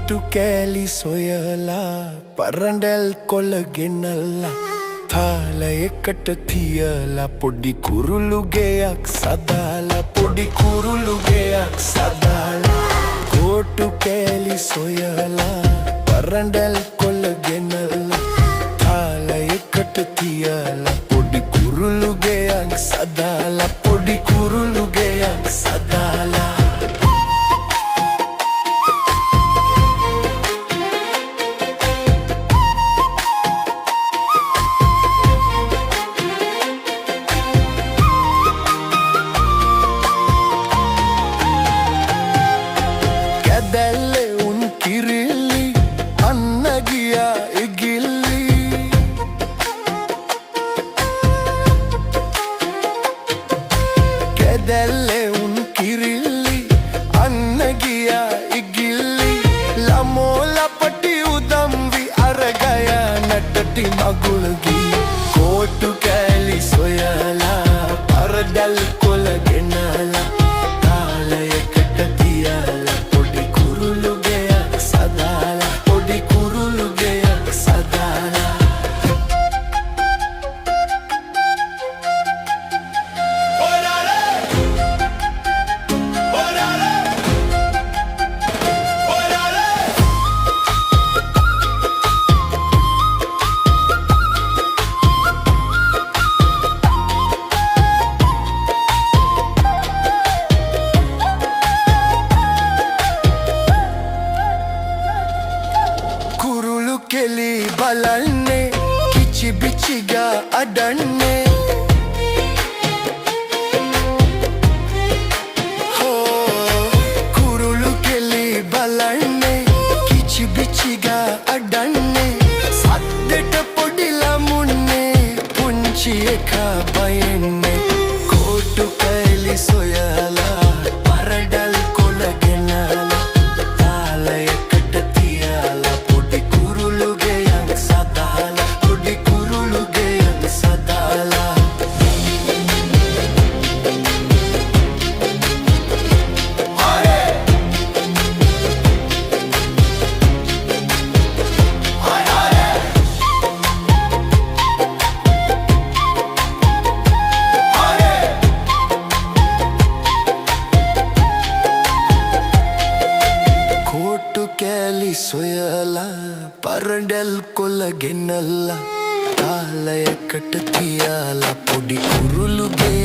කොටු කෑලි සොයලා පරඬල් කොළ ගෙනල්ලා තාලයකට තියලා පොඩි කුරුළු ගෙයක් සදාලා පොඩි කුරුළු ගෙයක් සදාලා කොටු කෑලි සොයලා පරඬල් කොළ ගෙනල්ලා තාලයකට තියලා පොඩි කුරුළු ගෙයක් සදාලා පොඩි කුරුළු ගෙයක් සදාලා දැල්ලේ උන් කිරිල්ලි අන්න ගියා ඉගිල්ලි කැදැල්ලේ උන් කිරිල්ලි අන්න ගියා ඉගිල්ලි ළමෝ ලපටි උදම්වි අරගයා නටටි මගුල් ගී කොටු කෑලි සොයලා පරඬල් කොළ ගෙනලා තාලයකට තියලා කෙලි බලන්නේ කිචි බිචිගා අඩන්නේ හෝ කුරුළු කෙලි බලන්නේ කිචි බිචිගා අඩන්නේ සද්දට පොඩි ළමුන්නේ පුංචි එකා බයෙන්නේ කොටු කෑලි සොයලා පරඬල් කොළ ගෙනලා තාලයකට තියලා කෑලි සොයලා පරඬල් කොළ ගෙනල්ලා තාලයකට තියලා පොඩි කුරුළු ගේ